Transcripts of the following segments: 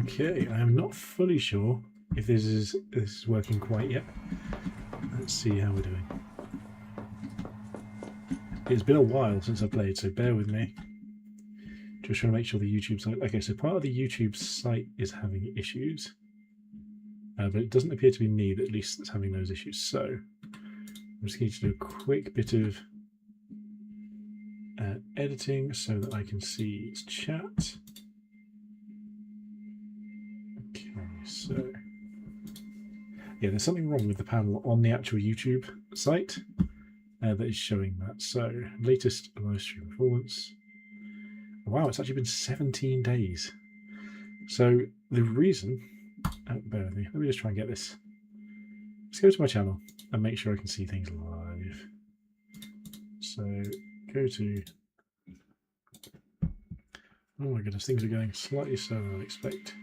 Okay, I am not fully sure if this is working quite yet. Let's see how we're doing. It's been a while since I played, so bear with me. Just trying to make sure the YouTube site... Okay, so part of the YouTube site is having issues. But it doesn't appear to be me, at least, that's having those issues. So, I'm just going to do a quick bit of editing so that I can see its chat. Okay, so... Yeah, there's something wrong with the panel on the actual YouTube site that is showing that. So, latest live stream performance. Wow, it's actually been 17 days. So, the reason... bear with me. Let me just try and get this. Let's go to my channel and make sure I can see things live. So, go to... Oh my goodness, things are going slightly slower than I expect.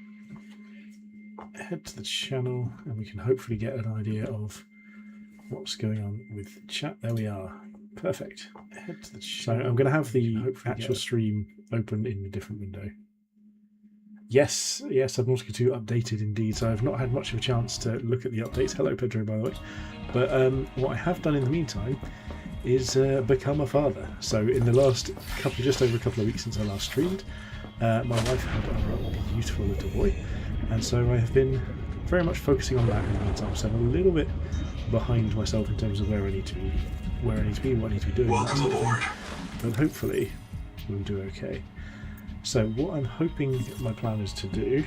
Head to the channel and we can hopefully get an idea of what's going on with the chat. There we are. Perfect. Head to the channel. So I'm going to have the actual stream open in a different window. Yes, Subnautica 2 updated indeed, so I've not had much of a chance to look at the updates. Hello Pedro, by the way. But what I have done in the meantime is become a father. So in the last just over a couple of weeks since I last streamed, my wife had a beautiful little boy, and so I have been very much focusing on that in the meantime. So I'm a little bit behind myself in terms of where I need to be, what I need to be doing. Welcome aboard. But hopefully we'll do okay. So what I'm hoping my plan is to do...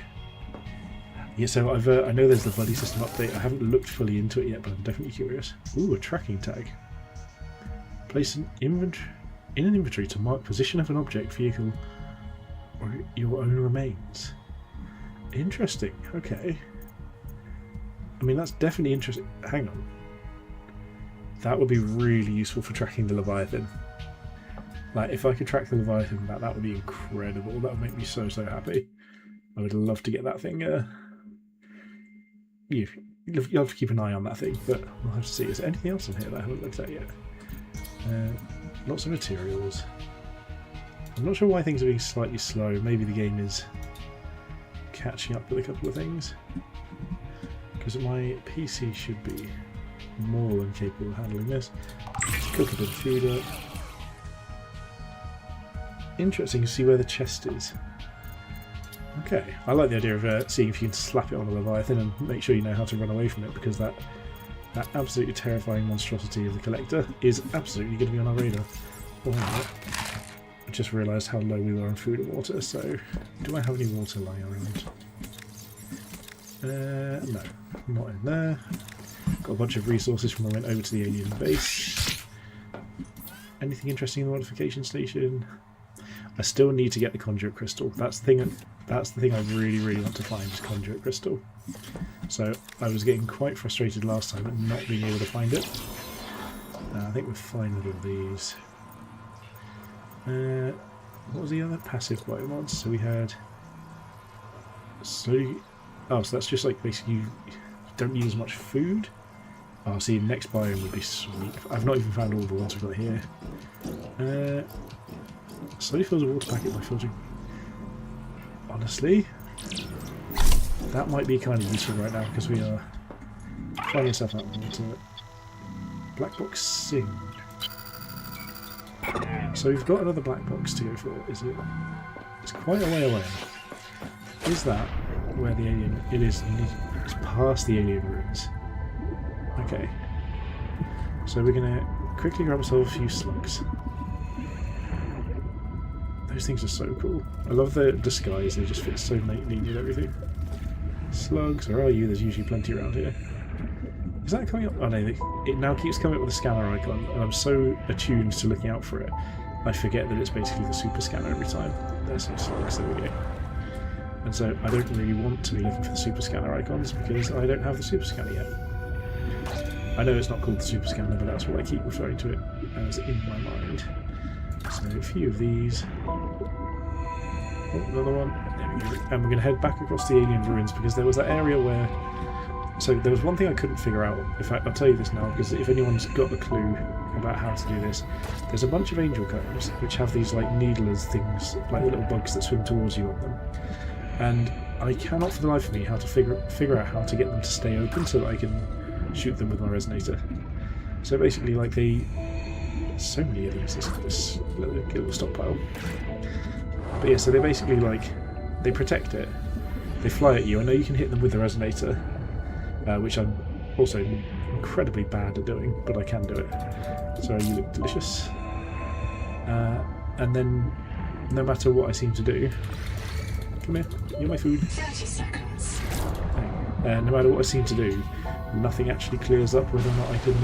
Yeah, so I know there's the buddy system update. I haven't looked fully into it yet, but I'm definitely curious. Ooh, a tracking tag. Place an inventory in an inventory to mark position of an object, vehicle, or your own remains. Interesting. Okay. I mean, that's definitely interesting. Hang on. That would be really useful for tracking the Leviathan. Like, if I could track the Leviathan, that would be incredible. That would make me so happy. I would love to get that thing. You'll have to keep an eye on that thing, but we'll have to see. Is there anything else in here that I haven't looked at yet? Lots of materials. I'm not sure why things are being slightly slow. Maybe the game is catching up with a couple of things. Because my PC should be more than capable of handling this. Cook a bit of food up. Interesting to see where the chest is. Okay, I like the idea of seeing if you can slap it on a Leviathan and make sure you know how to run away from it, because that absolutely terrifying monstrosity of the collector is absolutely going to be on our radar. Oh, I just realised how low we were on food and water, so do I have any water lying around? No, not in there. Got a bunch of resources from when I went over to the alien base. Anything interesting in the modification station? I still need to get the conduit crystal. That's the thing I really want to find, is conduit crystal. So I was getting quite frustrated last time at not being able to find it. I think we're fine with all these. What was the other passive biome mods? So we had... So that's just like basically you don't need as much food. Oh, see, next biome would be sweet. I've not even found all the ones we've got here. Slowly fills a water packet by filtering. Honestly, that might be kind of useful right now because we are finding stuff out of water. Black box sing. So we've got another black box to go for. Is it? It's quite a way away. Is that where the alien? It is. It's past the alien ruins. Okay. So we're gonna quickly grab ourselves a few slugs. Those things are so cool. I love the disguise, they just fit so neatly with everything. Slugs, where are you? There's usually plenty around here. Is that coming up? Oh no, it now keeps coming up with a scanner icon, and I'm so attuned to looking out for it, I forget that it's basically the super scanner every time. There's some slugs, there we go. And so I don't really want to be looking for the super scanner icons because I don't have the super scanner yet. I know it's not called the super scanner, but that's what I keep referring to it as in my mind. So a few of these. Oh, another one. There we go. And we're going to head back across the alien ruins because there was that area where... So there was one thing I couldn't figure out. In fact, I'll tell you this now because if anyone's got a clue about how to do this, there's a bunch of angel cones which have these like needlers things, like little bugs that swim towards you on them. And I cannot for the life of me how to figure out how to get them to stay open so that I can shoot them with my resonator. So basically, like so many of these, this little stockpile. But yeah, so they basically they protect it. They fly at you. I know you can hit them with the resonator, which I'm also incredibly bad at doing, but I can do it. Sorry, you look delicious. And then, no matter what I seem to do, come here, you're my food. 30 seconds. No matter what I seem to do, nothing actually clears up whether or not I can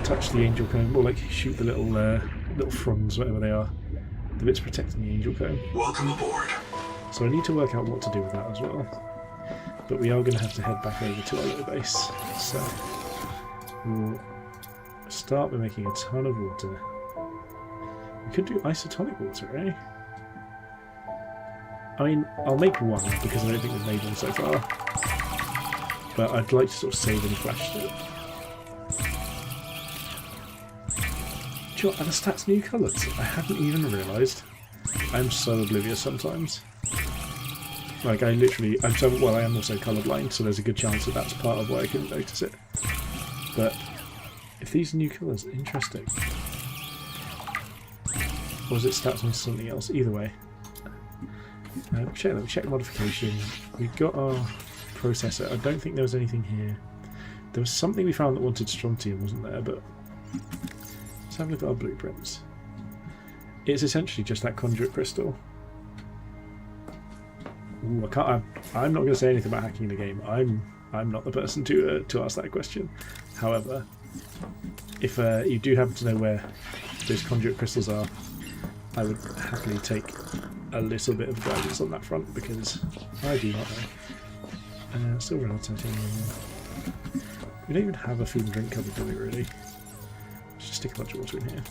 touch the angel comb or shoot the little fronds, whatever they are, the bits protecting the angel comb. Welcome aboard. So I need to work out what to do with that as well. But we are going to have to head back over to our little base. So we'll start by making a ton of water. We could do isotonic water, eh? I mean, I'll make one because I don't think we've made one so far. But I'd like to sort of save any flash to it. Do you know what? And the stats new colours. I hadn't even realised. I'm so oblivious sometimes. I am also colourblind, so there's a good chance that that's part of why I couldn't notice it. But if these are new colours, interesting. Or is it stats on something else? Either way. Check modification. We've got our processor. I don't think there was anything here. There was something we found that wanted strontium, wasn't there? But let's have a look at our blueprints. It's essentially just that conduit crystal. Ooh, I'm not going to say anything about hacking the game. I'm not the person to ask that question. However, if you do happen to know where those conduit crystals are, I would happily take a little bit of guidance on that front because I do not know. Silver and titanium. We don't even have a food and drink cupboard, do we really? Let's just stick a bunch of water in here.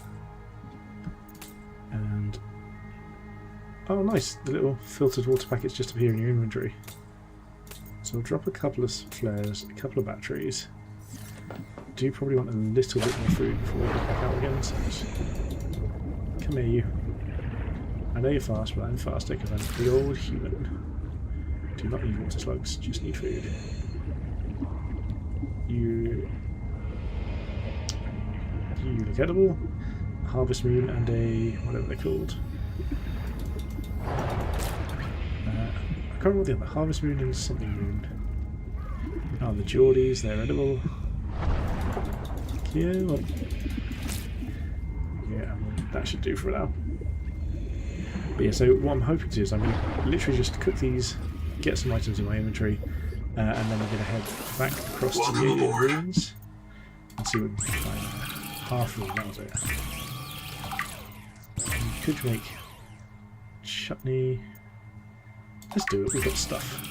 And oh, nice! The little filtered water packets just appear in your inventory. So I'll drop a couple of flares, a couple of batteries. Do probably want a little bit more food before we get back out again. So come here, you. I know you're fast, but I'm faster because I'm a big old human. Do not need water slugs, just need food. You look edible. A harvest moon and a whatever they're called. I can't remember what the other harvest moon and something moon. Oh, the Geordies, they're edible. Yeah, well, yeah, that should do for now. But yeah, so what I'm hoping to do is I'm going to literally just cook these, get some items in my inventory, and then I'm going to head back across to the alien ruins and see what we can find there. Half of them, that was it. We could make chutney. Let's do it, we've got stuff.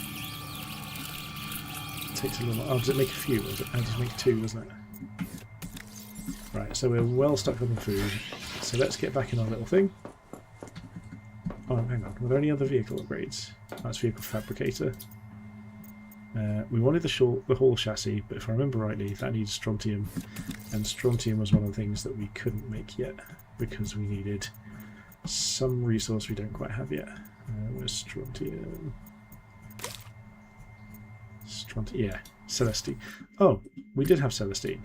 It takes a little. Oh, does it make a few? Does it make two, doesn't it? Right, so we're well stuck on the food. So let's get back in our little thing. Oh, hang on. Were there any other vehicle upgrades? That's vehicle fabricator. We wanted the whole chassis, but if I remember rightly, that needs strontium. And strontium was one of the things that we couldn't make yet because we needed some resource we don't quite have yet. Where's strontium? Yeah, Celestine. Oh, we did have Celestine.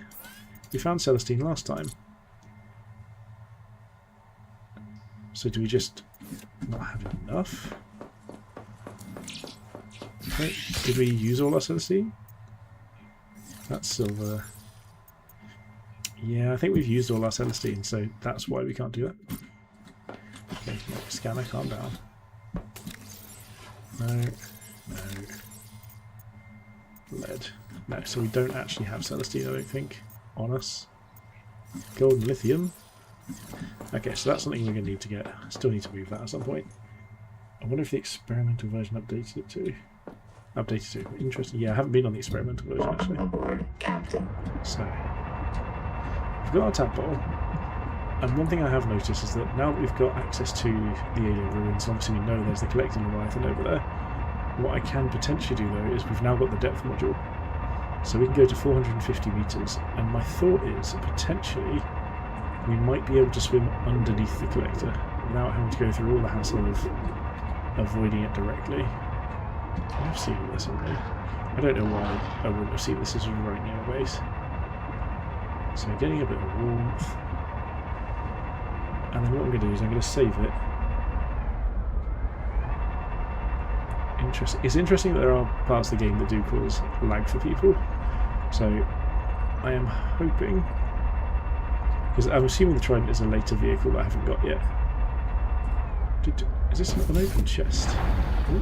We found Celestine last time. So do we just not have enough? Okay. Did we use all our Celestine? That's silver. Yeah, I think we've used all our Celestine, so that's why we can't do that. Okay, scanner, calm down. No. Lead. No, so we don't actually have Celestine, I don't think, on us. Gold and lithium. Okay, so that's something we're going to need to get. Still need to move that at some point. I wonder if the experimental version updated it too. Updated too. Interesting. Yeah, I haven't been on the experimental version actually. Captain. So, we've got our tadpole. And one thing I have noticed is that now that we've got access to the alien ruins, obviously we know there's the collecting Leviathan over there. What I can potentially do though is we've now got the depth module. So we can go to 450 metres, and my thought is potentially we might be able to swim underneath the collector without having to go through all the hassle of avoiding it directly. I've seen this already. I don't know why I wouldn't have seen this. This is right near a base. So we're getting a bit of warmth. And then what I'm going to do is I'm going to save it. Interesting. It's interesting that there are parts of the game that do cause lag for people. So I am hoping, because I'm assuming the Trident is a later vehicle that I haven't got yet. Is this an open chest? Ooh.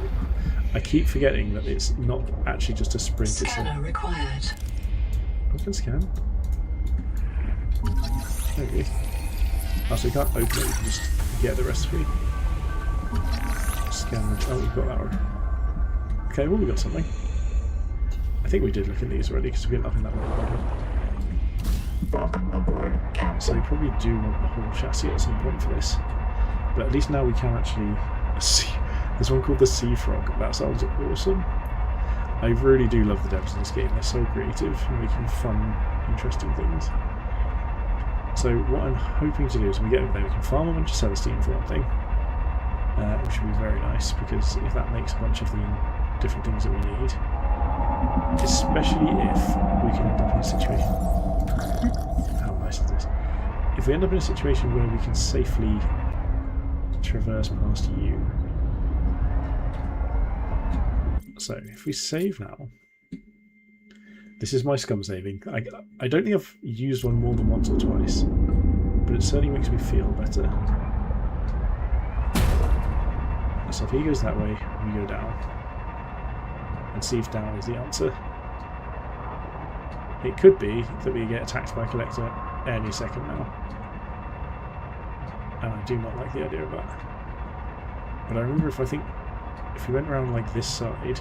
I keep forgetting that it's not actually just a sprint. Scanner required. Open scan. Okay. Oh, so you can't open it, you can just get the recipe. Scan. Oh, we've got that one. Okay, well, we got something. I think we did look at these already because we ended up in that one. So you probably do want the whole chassis at some point for this. But at least now we can actually see. There's one called the Sea Frog. That sounds awesome. I really do love the devs in this game. They're so creative and making fun, interesting things. So what I'm hoping to do is when we get over there, we can farm a bunch of Celestine for one thing, which would be very nice because if that makes a bunch of the different things that we need, especially if we can end up in a situation. How nice is this? If we end up in a situation where we can safely traverse past you. So if we save now, this is my scum saving. I don't think I've used one more than once or twice, but it certainly makes me feel better. So if he goes that way, we go down. And see if down is the answer. It could be that we get attacked by a collector any second now. And I do not like the idea of that. But I remember if we went around like this side,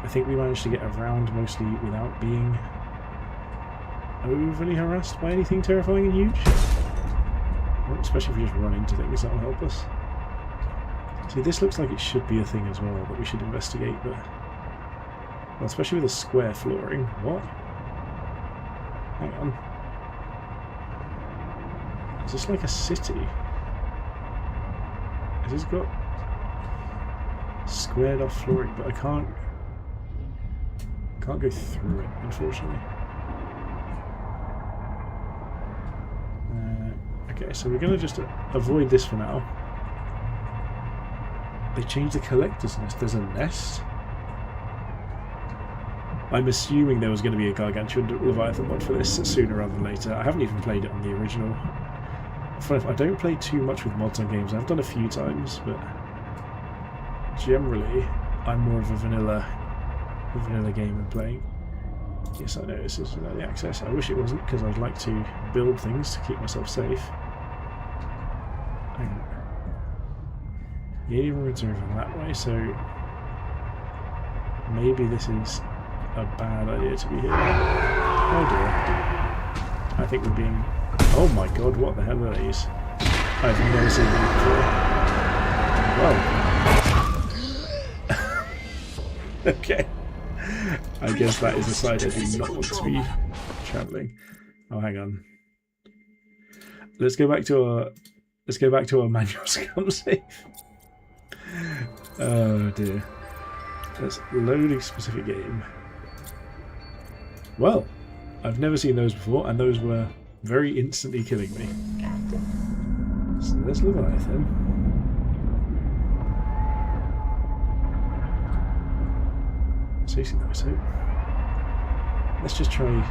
I think we managed to get around mostly without being overly harassed by anything terrifying and huge. Well, especially if we just run into things, that will help us. See, this looks like it should be a thing as well that we should investigate, but... Well, especially with a square flooring. What? Hang on. Is this like a city? Has this got squared off flooring, but I can't go through it, unfortunately. Okay, so we're going to just avoid this for now. They changed the collector's nest. There's a nest? I'm assuming there was going to be a Gargantuan Leviathan mod for this sooner rather than later. I haven't even played it on the original. I don't play too much with mods on games. I've done a few times, but generally I'm more of a vanilla gamer playing. Yes, I know this is early access. I wish it wasn't because I'd like to build things to keep myself safe. The alien ruins are over that way, so maybe this is a bad idea to be here. Oh dear. I think we're being... Oh my god, what the hell are these? I've never seen them before. Whoa. Okay. I guess that is a side I do not want to be travelling. Oh, hang on. Let's go back to our manual scum save. Oh dear. That's loading specific game. Well, I've never seen those before, and those were very instantly killing me. So there's Leviathan. Seriously though, so let's just try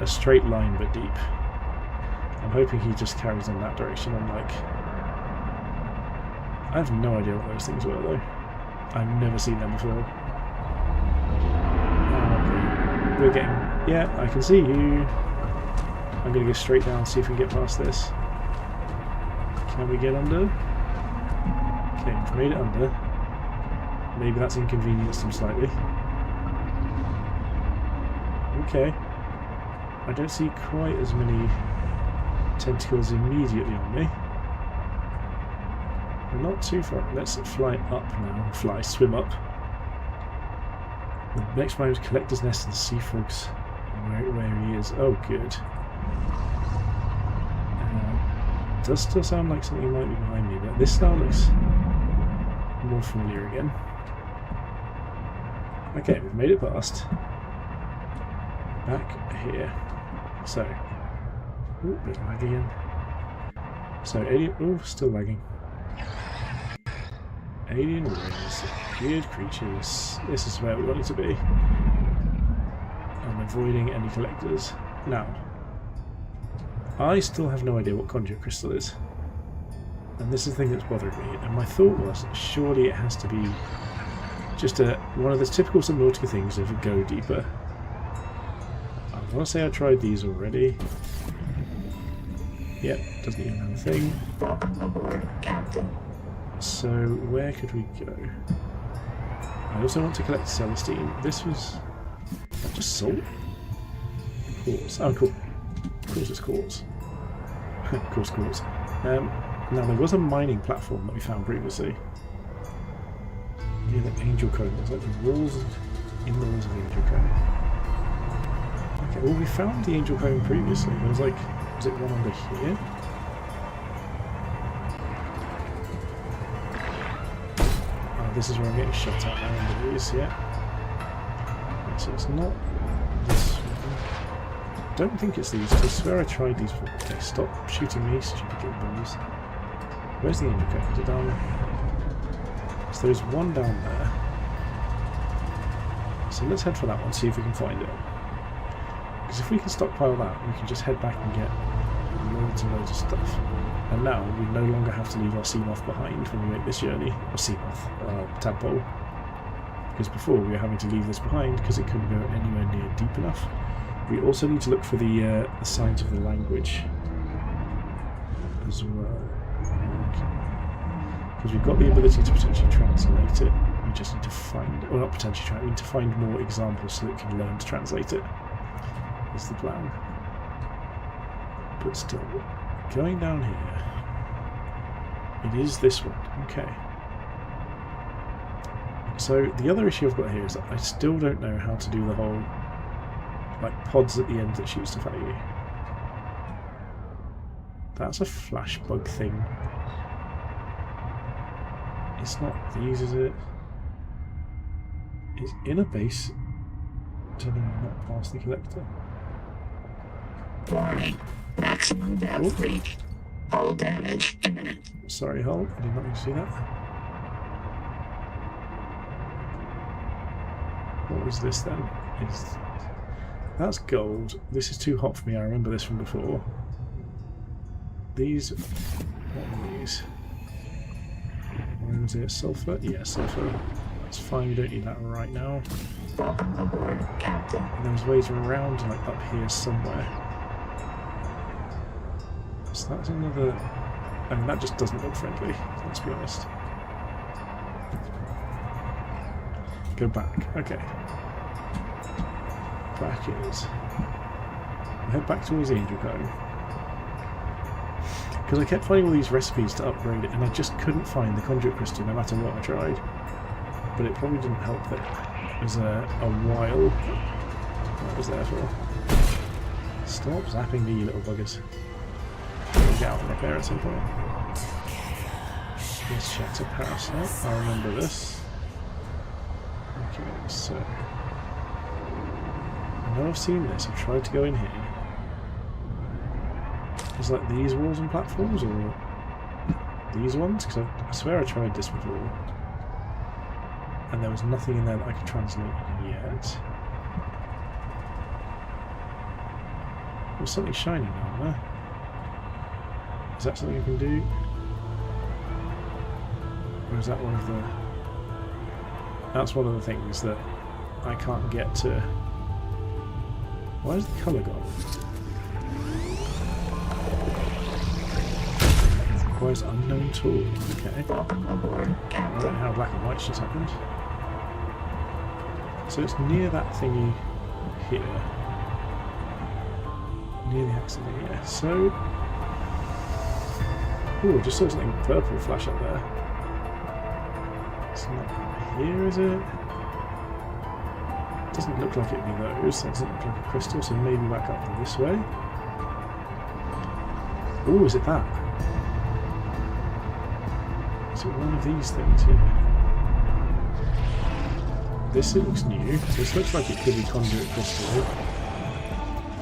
a straight line but deep. I'm hoping he just carries on that direction. I have no idea what those things were though. I've never seen them before. Okay. We're getting... Yeah, I can see you. I'm going to go straight down and see if we can get past this. Can we get under? Okay, we've made it under. Maybe that's inconvenienced him slightly. Okay. I don't see quite as many tentacles immediately on me. We're not too far. Let's fly up now. Swim up. The next one is Collector's Nest and the Sea Frogs. Where he is. Oh, good. Does still sound like something might be behind me, but this now looks more familiar again. Okay, we've made it past. Back here. So, ooh, bit laggy again. So, alien. Oh, still lagging. Alien rings, weird creatures. This is where we want it to be. I'm avoiding any collectors. Now, I still have no idea what conduit crystal is. And this is the thing that's bothering me. And my thought was, surely it has to be just one of the typical Subnautica things of a go deeper. I want to say I tried these already. Yep, doesn't even have a thing. So, where could we go? I also want to collect Celestine. This was just salt? Quartz. Oh, cool. Of course it's quartz. Of course, quartz. Now, there was a mining platform that we found previously. Near the Angel Cone. There's like the walls in the walls of the Angel Cone. Okay, well, we found the Angel Cone previously. There was like, was it one under here? This is where I'm getting shot at now under these, yeah. Okay, so it's not this one. I don't think it's these, I swear I tried these before. Okay, stop shooting me, stupid little balls. Where's the Angel Cone? Is it down there? So there's one down there. So let's head for that one, see if we can find it. Because if we can stockpile that, we can just head back and get loads and loads of stuff. And now we no longer have to leave our Seamoth behind when we make this journey. Or Seamoth, Tadpole. Because before we were having to leave this behind because it couldn't go anywhere near deep enough. We also need to look for the signs of the language as well. Because we've got the ability to potentially translate it. We just need to find, or not potentially translate, we need to find more examples so that we can learn to translate it. Is the plan. But still, going down here, it is this one. Okay. So the other issue I've got here is that I still don't know how to do the whole like pods at the end that shoot stuff at you. That's a flash bug thing. It's not these, is it? It's in a base. Turning not past the collector. Warning. Maximum depth reached. Hull damage imminent. Sorry, Hull. I did not mean to see that. What was this then? That's gold. This is too hot for me. I remember this from before. These. What are these? Where is it? Sulfur? Yeah, sulfur. That's fine. We don't need that right now. Welcome aboard, Captain. And there's ways around, like up here somewhere. So that's another. I mean, that just doesn't look friendly. Let's be honest. Go back. Okay. Back it is. We'll head back towards the Angel Cone. Because I kept finding all these recipes to upgrade it, and I just couldn't find the conduit crystal no matter what I tried. But it probably didn't help that it was a while that was there for. Stop zapping me, you little buggers. We'll get out and repair at some point. This shattered parasite. I remember this. Okay, so I know I've seen this. I've tried to go in here. Is like these walls and platforms, or these ones? Because I swear I tried this before, and there was nothing in there that I could translate yet. There's something shiny down there. Is that something I can do? Or is that one of the... That's one of the things that I can't get to. Why is the colour gone? Requires unknown tool. Okay. I don't know how black and white's just happened. So it's near that thingy here. Near the accident, yeah. So... Ooh, I just saw something purple flash up there. It's not here, is it? Doesn't look like it'd be those. That doesn't look like a crystal, so maybe back up this way. Ooh, is it that? Is it one of these things here? This it looks new. So this looks like it could be conduit crystal.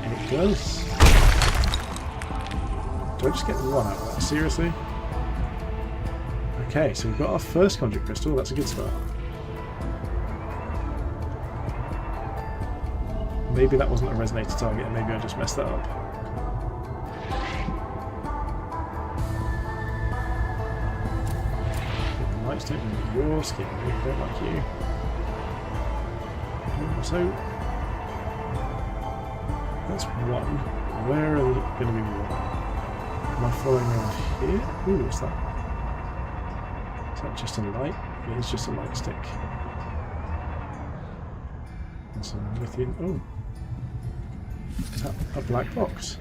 And it does. Do I just get one out of that? Seriously? Okay, so we've got our first conduit crystal. That's a good start. Maybe that wasn't a resonator target, and maybe I just messed that up. The lights don't like your skin. We don't like you. So that's one. Where are there going to be more? Am I following around here? Ooh, what's that? Is that just a light? It is just a light stick. And so lithium. Oh, is that a black box?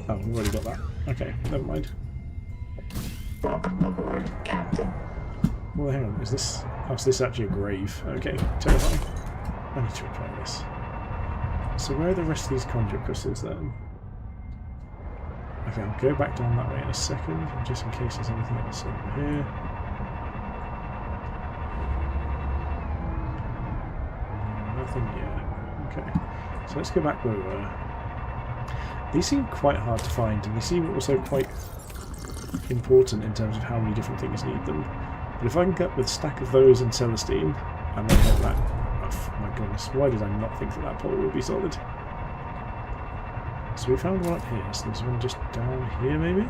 Oh, we've already got that. Okay, never mind. Welcome aboard, Captain. Well, hang on. Is this? Oh, so this is actually a grave. Okay, terrifying. I need to repair this. So where are the rest of these conduit crystals then? Okay, I'll go back down that way in a second, just in case there's anything else over here. Nothing yet. Okay, so let's go back where we were. These seem quite hard to find, and they seem also quite important in terms of how many different things need them. But if I can get with a stack of those and Celestine, and then get that... Oh my goodness, why did I not think that that pole would be solid? So we found one up here, so there's one just down here maybe?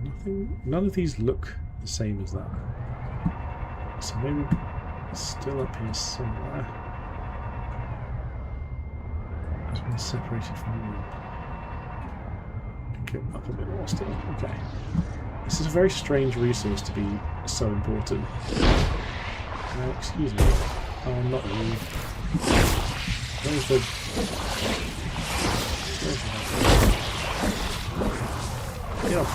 Nothing. None of these look the same as that. So maybe it's still up here somewhere. It's been separated from the room. Go up a bit more still. Okay. This is a very strange resource to be so important. Excuse me. Oh, not really. Where's the... Get off.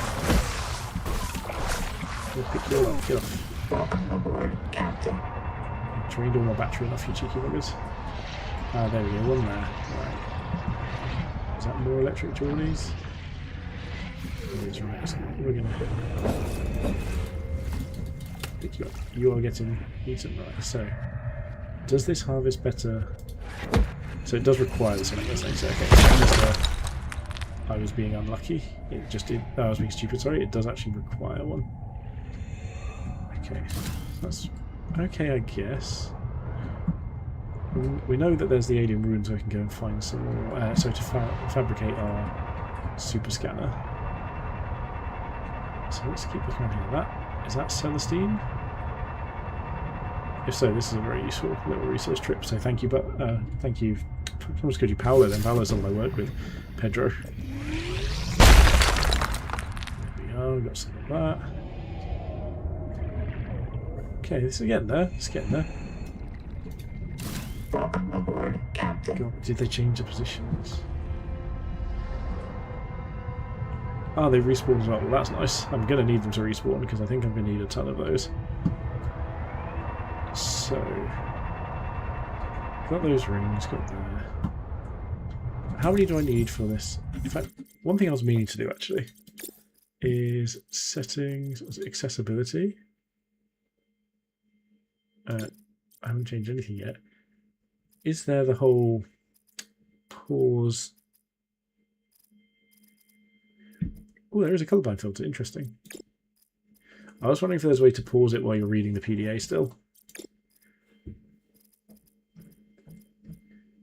I'll pick you up. Get off. Welcome aboard, Captain. I drained all my battery off, you cheeky buggers. Ah, there we go. One there. Right. Is that more electric journeys? Right, so we're gonna pick you up. You are getting eaten, right? So, does this harvest better? So it does require this. I'm saying so. Okay, so I was being unlucky. It just did. I was being stupid. Sorry. It does actually require one. Okay, that's okay, I guess. We know that there's the alien ruins, so we can go and find some more. So to fabricate our super scanner. So let's keep looking around here. Is that Celestine? If so, this is a very useful little resource trip. So thank you, but thank you. I almost called you Paolo. Then Paolo's someone I work with. Pedro. There we are. We've got some of that. Okay, this is getting there. It's getting there. Welcome aboard, Captain. God, did they change the positions? Oh, they respawned as well. Well, that's nice. I'm going to need them to respawn because I think I'm going to need a ton of those. So, got those rings, got there. How many do I need for this? In fact, one thing I was meaning to do actually is settings, accessibility. I haven't changed anything yet. Is there the whole pause? Oh, there is a colourblind filter. Interesting. I was wondering if there's a way to pause it while you're reading the PDA still.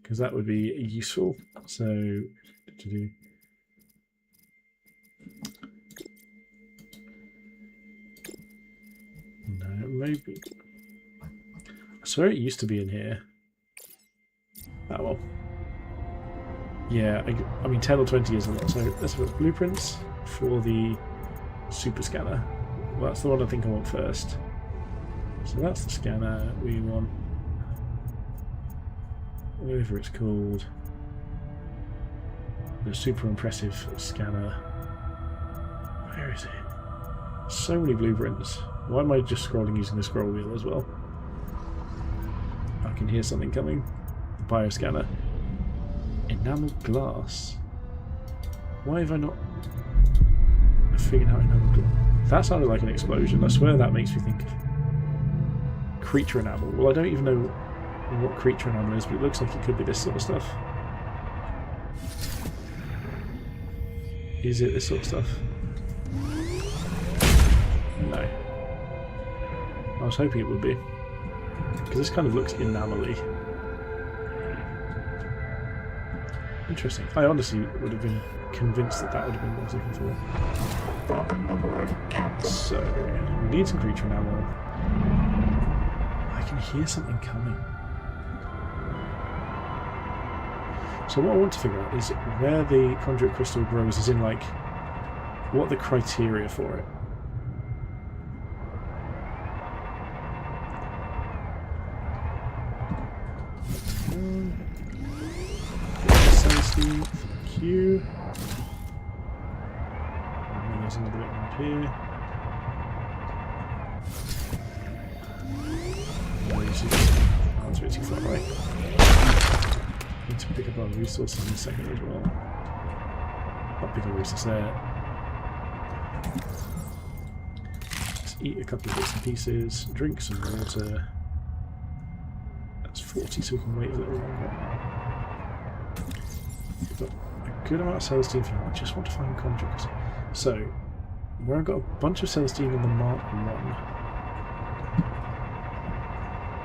Because that would be useful. So, no, maybe. I swear it used to be in here. Oh well. Yeah, I mean 10 or 20 is a lot. So let's have blueprints for the super scanner. Well, that's the one I think I want first. So that's the scanner we want. Whatever it's called. The super impressive scanner. Where is it? So many blueprints. Why am I just scrolling using the scroll wheel as well? I can hear something coming. The bioscanner. Enameled glass. Why have I not figured out enameled glass? That sounded like an explosion. I swear that makes me think of creature enamel. Well, I don't even know what creature enamel is, but it looks like it could be this sort of stuff. Is it this sort of stuff? No. I was hoping it would be. Because this kind of looks enamel-y. Interesting. I honestly would have been convinced that that would have been what I was looking for. So, we need some creature enamel. I can hear something coming. So what I want to figure out is where the conduit crystal grows, as in like, what are the criteria for it? Celestine for Q. And then there's another bit right here. Oh, it's a bit too far away. Need to pick up our resources in a second as well. I'll pick up a resource there. Let's eat a couple of bits and pieces, drink some water. That's 40, so we can wait a little longer. We've got a good amount of Celestine for now. I just want to find contracts. So, where I've got a bunch of Celestine in the Mark 1.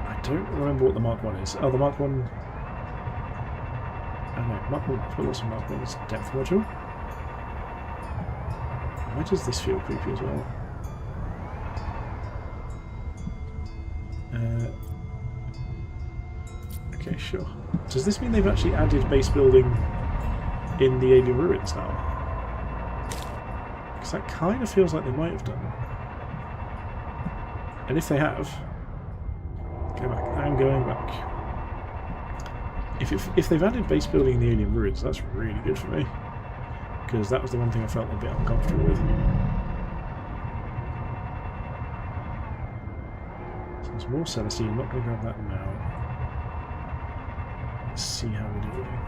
I don't remember what the Mark 1 is. Oh, the Mark 1... Oh no, Mark 1, I've got lots of Mark 1's depth module. Why does this feel creepy as well? Okay, sure. Does this mean they've actually added base building in the alien ruins now? Because that kind of feels like they might have done. And if they have, go back. I'm going back. If they've added base building in the alien ruins, that's really good for me. Because that was the one thing I felt a bit uncomfortable with. So there's more Celestine. I'm not going to grab that now. Let's see how we're doing.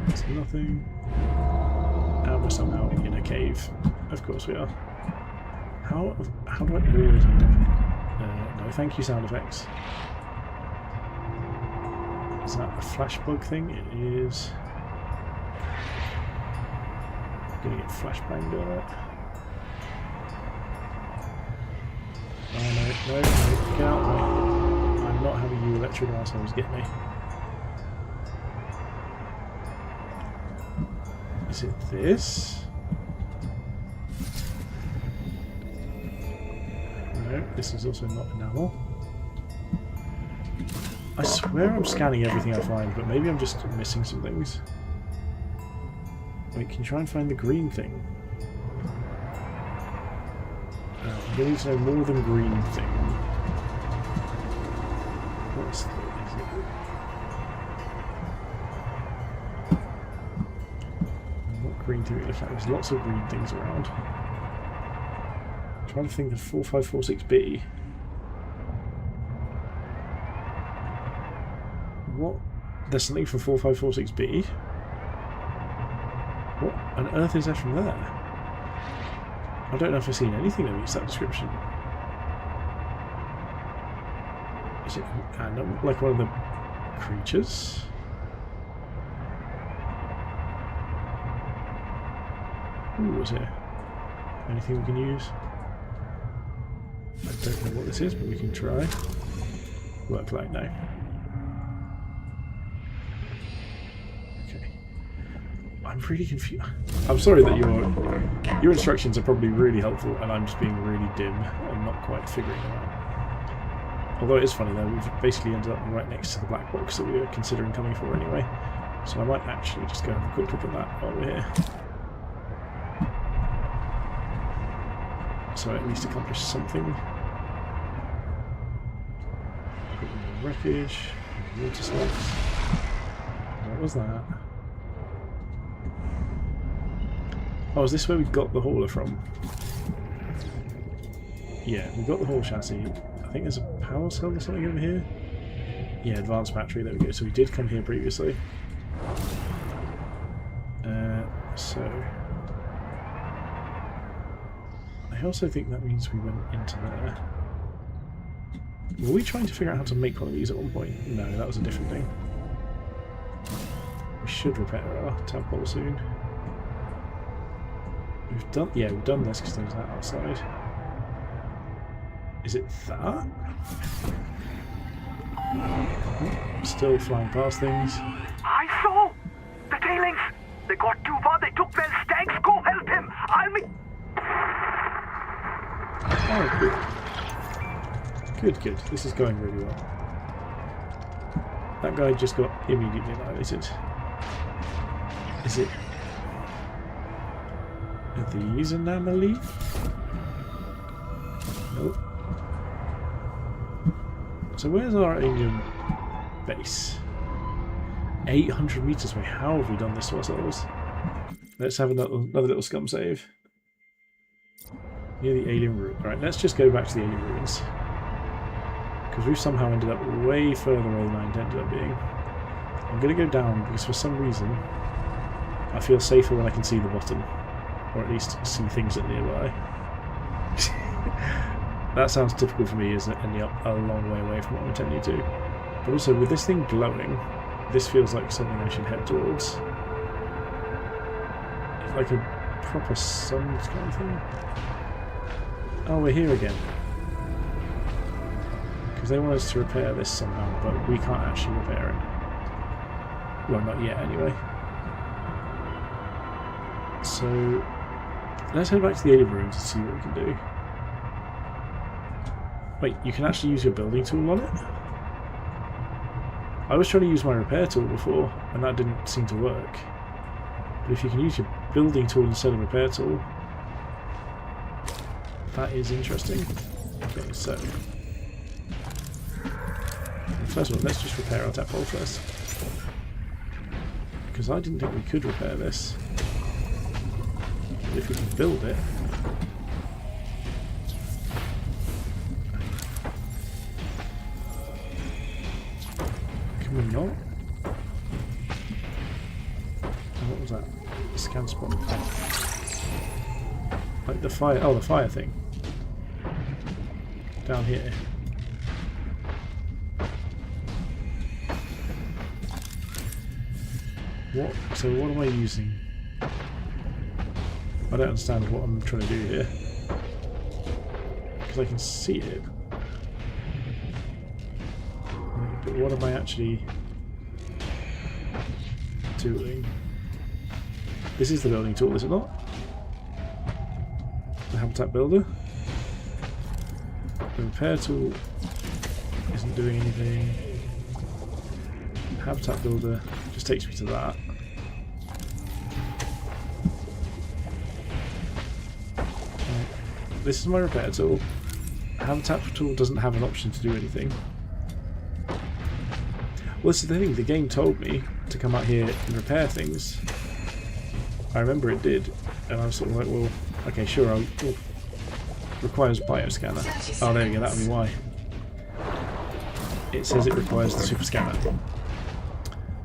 There's nothing. And we're somehow in a cave. Of course we are. How do I always end up? No, thank you, sound effects. Is that a flashbug thing? It is. Gonna get flashbanged on it. Oh no, get out of me. I'm not having you electric assholes get me. Is it this? No, this is also not enamel. I swear I'm scanning everything I find, but maybe I'm just missing some things. Wait, can you try and find the green thing? I'm going to need to know more than green thing. What's the... What green thing are we looking at? There's lots of green things around. I'm trying to think of 4546B. What? There's something from 4546B? What on earth is there from there? I don't know if I've seen anything that meets that description. Is it like one of the creatures? Ooh, what's here? Anything we can use? I don't know what this is, but we can try. Work light now. I'm really confused. I'm sorry that your instructions are probably really helpful and I'm just being really dim and not quite figuring them out. Although it is funny though, we've basically ended up right next to the black box that we were considering coming for anyway. So I might actually just go and have a quick look at that while we're here. So I at least accomplish something. Wreckage, water slugs. What was that? Oh, is this where we got the hauler from? Yeah, we got the haul chassis. I think there's a power cell or something over here. Yeah, advanced battery, there we go. So we did come here previously. So I also think that means we went into there. Were we trying to figure out how to make one of these at one point? No, that was a different thing. We should repair our tadpole soon. We've done this because there's that outside. Is it that? Still flying past things. I saw the tailings. They got too far. They took their stags. Go help him. I'll be. Oh, good. Good. This is going really well. That guy just got immediately annihilated. Is it? Are these anomaly? Nope. So where's our alien base? 800 meters away. How have we done this to ourselves? Let's have another little scum save. Near the alien ruin. Right, let's just go back to the alien ruins. Because we've somehow ended up way further away than I intended up being. I'm going to go down because for some reason I feel safer when I can see the bottom. Or at least see things that are nearby. That sounds typical for me, isn't it? Ending up a long way away from what I'm intending to. But also, with this thing glowing, this feels like something I should head towards. Like a proper sun kind of thing. Oh, we're here again. Because they want us to repair this somehow, but we can't actually repair it. Well, not yet, anyway. So, let's head back to the alien ruins and see what we can do. Wait, you can actually use your building tool on it? I was trying to use my repair tool before, and that didn't seem to work. But if you can use your building tool instead of repair tool, that is interesting. Okay, so first of all, let's just repair our tadpole first. Because I didn't think we could repair this. But if we can build it... Can we not? Oh, what was that? Scan spot. Like the fire... Oh, the fire thing. Down here. What? So what am I using? I don't understand what I'm trying to do here. Because I can see it. But what am I actually doing? This is the building tool, is it not? The habitat builder. The repair tool isn't doing anything. Habitat builder just takes me to that. This is my repair tool. Habitat tool doesn't have an option to do anything. Well, this is the thing, the game told me to come out here and repair things. I remember it did, and I was sort of like, well, okay, sure, I'll requires bioscanner. Oh, there we go, that'll be why. It says it requires the super scanner.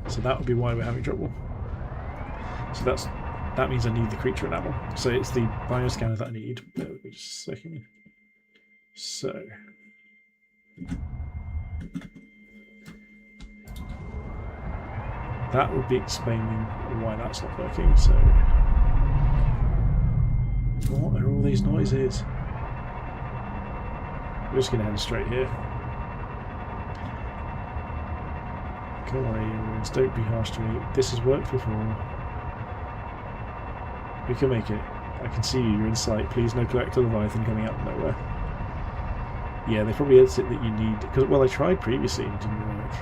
So that would be why we're having trouble. So that means I need the creature enamel. So it's the bioscanner that I need. Bear with me just a second. So that would be explaining why that's not working. So what are all these noises? We're just going to head straight here. Come on, aliens, don't be harsh to me. This has worked before. We can make it. I can see you, you're in sight. Please, no collector Leviathan coming out of nowhere. Yeah, they probably edited that you need... Because, well, I tried previously and it didn't work.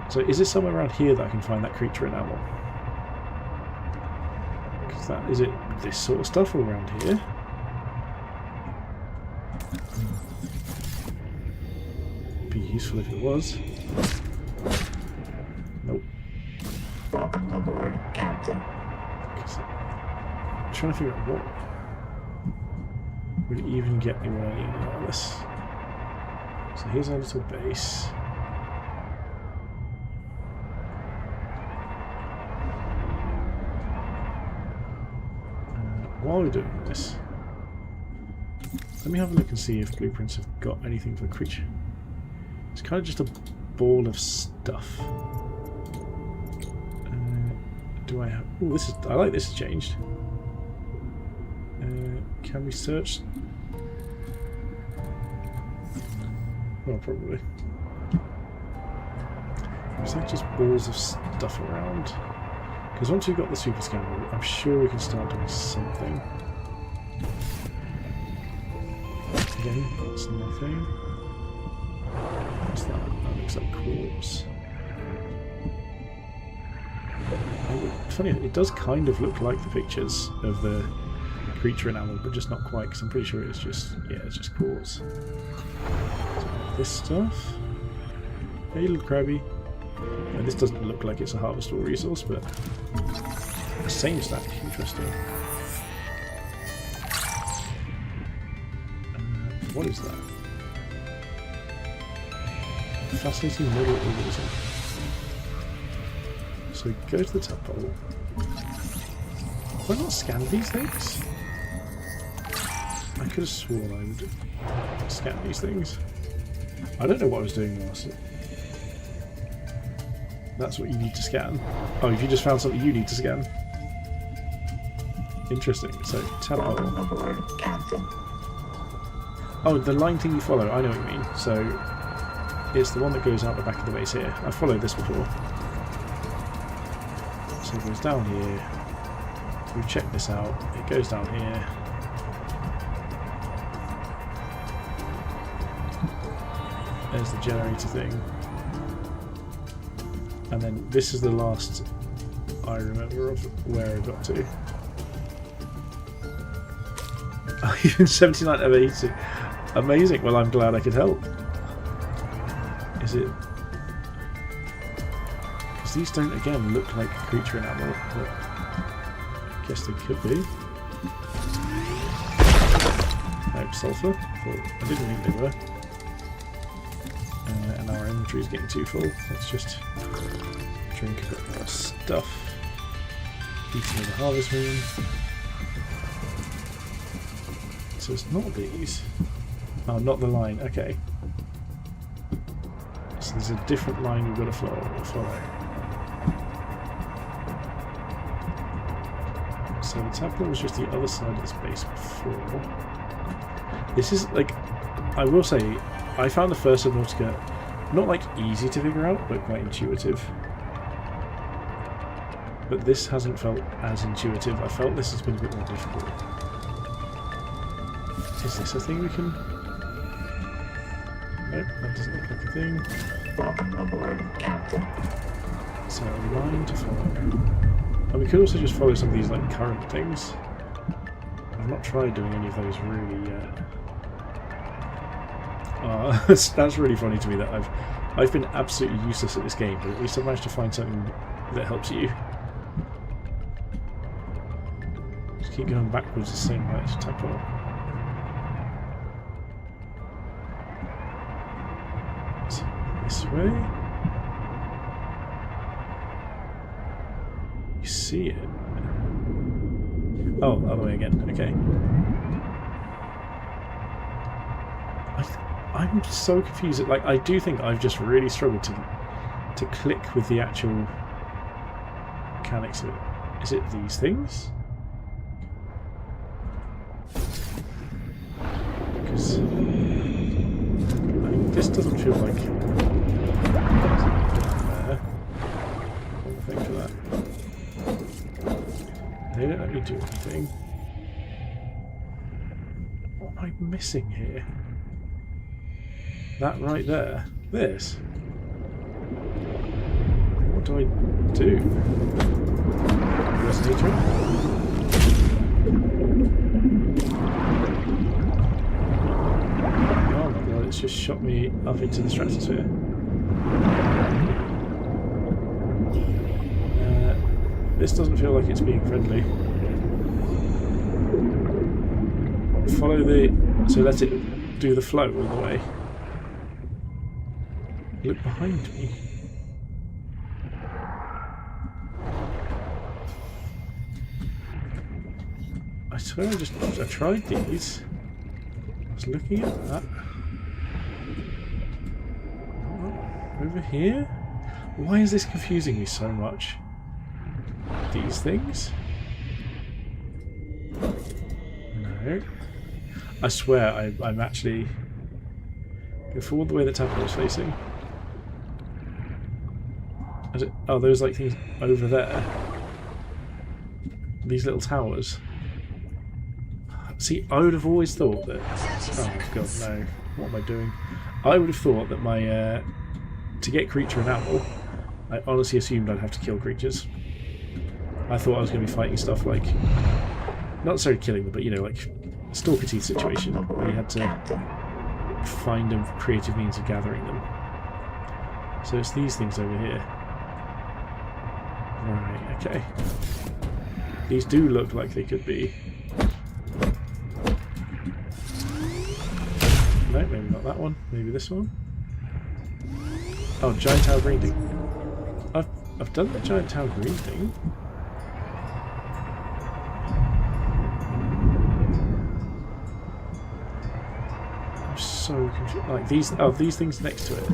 So is there somewhere around here that I can find that creature enamel? Because that... Is it this sort of stuff all around here? Be useful if it was. Nope. Welcome aboard, Captain. I'm trying to figure out what would even get me where I need out of this. So here's our little base. While we're doing this, let me have a look and see if blueprints have got anything for creature. It's kind of just a ball of stuff. Do I have? Oh, this is. I like this changed. Can we search? Well, probably. Is that just balls of stuff around? Because once we've got the super scanner, I'm sure we can start doing something. Again, that's nothing. What's that? That looks like quartz. Funny, it does kind of look like the pictures of the creature enamel, but just not quite, because I'm pretty sure it's just, yeah, it's just quartz. So this stuff. Hey, little crabby. And this doesn't look like it's a harvestable resource, but the same stack. Interesting. What is that? Fascinating model organism. So go to the tadpole. Why not scan these things? I could have sworn I would scan these things. I don't know what I was doing last. That's what you need to scan. Oh, if you just found something you need to scan. Interesting. So, tadpole. Oh, the line thing you follow. I know what you mean. So, it's the one that goes out the back of the base here. I followed this before. So it goes down here. We've checked this out. It goes down here. There's the generator thing. And then this is the last I remember of where I got to. Oh, even 79 of 80. Amazing. Well, I'm glad I could help. Is it... Because these don't, again, look like creature enamel, but I guess they could be. Nope, sulfur. I didn't think they were. And our inventory is getting too full. Let's just drink a bit more stuff. Eating of the harvest moon. So it's not these. Oh, not the line. Okay. So there's a different line we've got to follow. So the tadpole was just the other side of this base before. This is like, I will say, I found the first Subnautica not like easy to figure out, but quite intuitive. But this hasn't felt as intuitive. I felt this has been a bit more difficult. Is this a thing we can... Nope, that doesn't look like a thing. Welcome aboard, Captain. So a line to follow. And we could also just follow some of these like current things. I've not tried doing any of those really yet. That's really funny to me that I've been absolutely useless at this game, but at least I've managed to find something that helps you. Just keep going backwards the same way as tadpole. So this way. You see it. Oh, other way again. Okay. I'm so confused. Like, I do think I've just really struggled to click with the actual mechanics of it. Is it these things? Because I mean, this doesn't feel like there. Thank for that. They don't let me do anything. What am I missing here? That right there. This. What do I do? Resonator? Oh my god, it's just shot me up into the stratosphere. This doesn't feel like it's being friendly. Follow the... So let it do the flow all the way. look behind me. I swear I tried these. I was looking at that. Over here? Why is this confusing me so much? These things? No. I swear I'm actually... Go forward the way the tower was facing. Oh, those like things over there. These little towers. See, I would have always thought that... Oh my god, no. What am I doing? I would have thought that my... to get creature and animal, I honestly assumed I'd have to kill creatures. I thought I was going to be fighting stuff like... Not necessarily killing them, but you know, like... Stalker Teeth situation, where you had to find a creative means of gathering them. So it's these things over here. Right, okay. These do look like they could be... No, maybe not that one. Maybe this one. Oh, giant tower green thing. I've done the giant tower green thing. I'm so confused. Like these. Oh, these things next to it.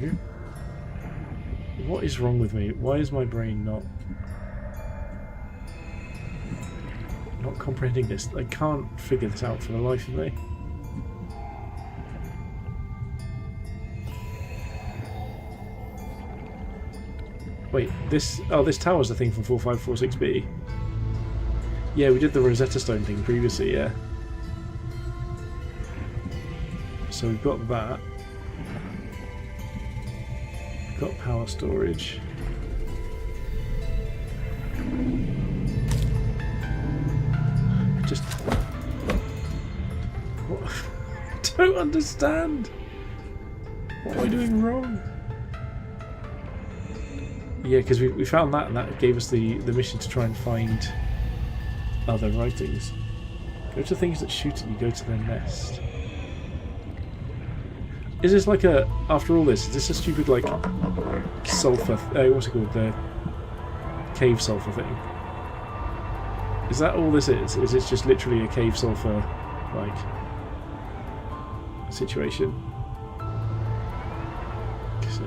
No. What is wrong with me? Why is my brain not comprehending this? I can't figure this out for the life of me. Wait, this tower's the thing from 4546B. Yeah, we did the Rosetta Stone thing previously, yeah. So we've got that. We've got power storage. Just... What? I don't understand! What am I doing wrong? Yeah, because we found that, and that gave us the mission to try and find other writings. Go to things that shoot at you, go to their nest. Is this like a... After all this, is this a stupid, like, sulfur... what's it called? The cave sulfur thing? Is that all this is? Is it just literally a cave sulfur, like, situation?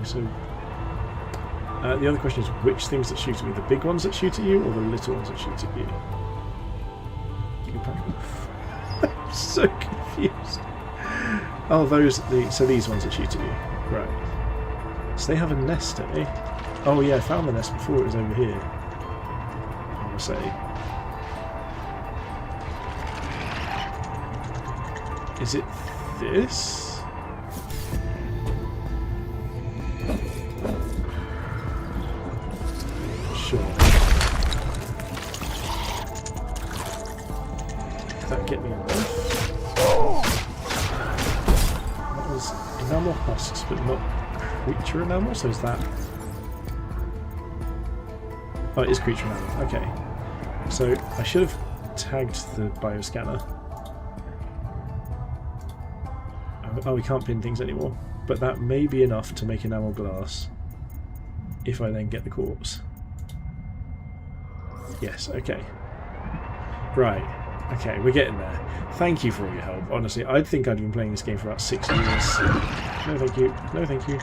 So the other question is, which things that shoot at me? The big ones that shoot at you, or the little ones that shoot at you? I'm so confused. Oh, so these ones that shoot at you. Right. So they have a nest, don't they? Oh yeah, I found the nest before, it was over here. I want to say. Is it this? Sure. Did that get me enough? That was enamel husks, but not creature enamel, so is that... Oh, it is creature enamel, okay. So, I should have tagged the bioscanner. Oh, we can't pin things anymore. But that may be enough to make enamel glass if I then get the corpse. Yes, okay. Right. Okay, we're getting there. Thank you for all your help. Honestly, I'd think I'd been playing this game for about 6 years. No thank you. No thank you.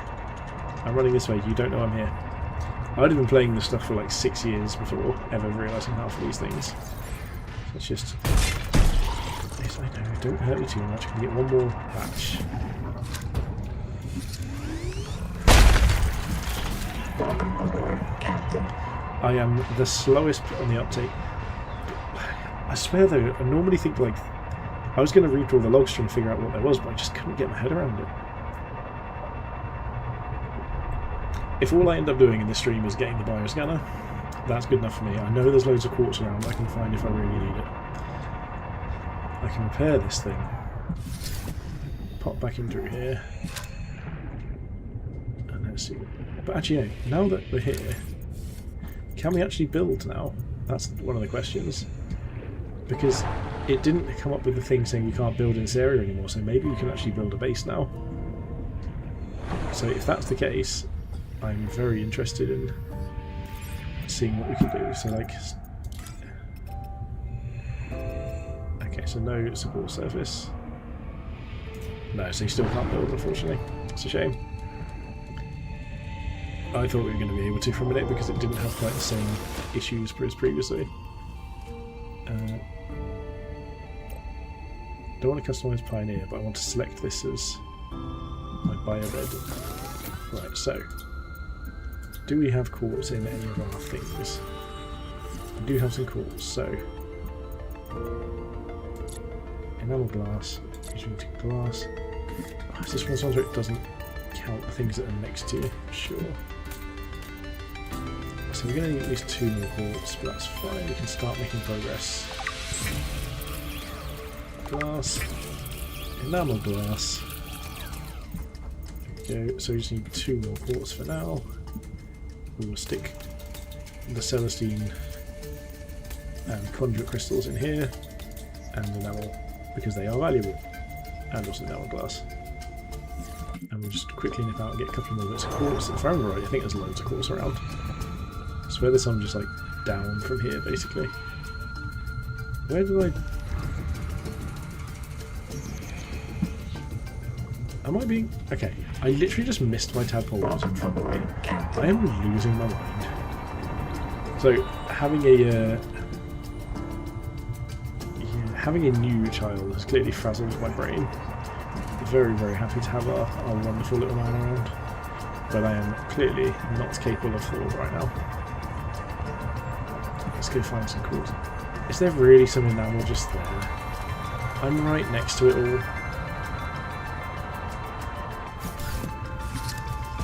I'm running this way. You don't know I'm here. I'd have been playing this stuff for like 6 years before ever realising half of these things. Let's just... Yes, I know. Don't hurt me too much. I can get one more batch. I am the slowest on the uptake. I swear though, I normally think like... I was going to read through all the logs trying to figure out what there was, but I just couldn't get my head around it. If all I end up doing in this stream is getting the bioscanner, that's good enough for me. I know there's loads of quartz around I can find if I really need it. I can repair this thing. Pop back in through here. And let's see. But actually, now that we're here, can we actually build now? That's one of the questions. Because it didn't come up with the thing saying you can't build in this area anymore, so maybe we can actually build a base now. So if that's the case, I'm very interested in seeing what we can do. So like, okay, so no support surface. No, so you still can't build, unfortunately. It's a shame. I thought we were going to be able to for a minute because it didn't have quite the same issues as previously. Don't want to customize Pioneer, but I want to select this as my biobed. Right, so do we have quartz in any of our things? We do have some quartz, so enamel glass, using glass. Oh, is this one of those where it doesn't count the things that are next to you? Sure. So we're going to need at least 2 more quartz, but that's fine. We can start making progress. Glass, enamel glass. There we go. So we just need 2 more quartz for now. We will stick the Celestine and conduit crystals in here, and enamel because they are valuable, and also enamel glass. And we'll just quickly nip out and get a couple more bits of quartz. If I remember right, I think there's loads of quartz around. I swear there's some just like down from here, basically. Where did I? Am I being... Okay, I literally just missed my tadpole that was in front of me. I am losing my mind. So, having a new child has clearly frazzled my brain. Very, very happy to have our wonderful little man around. But I am clearly not capable of thought right now. Let's go find some quartz. Is there really some enamel just there? I'm right next to it all.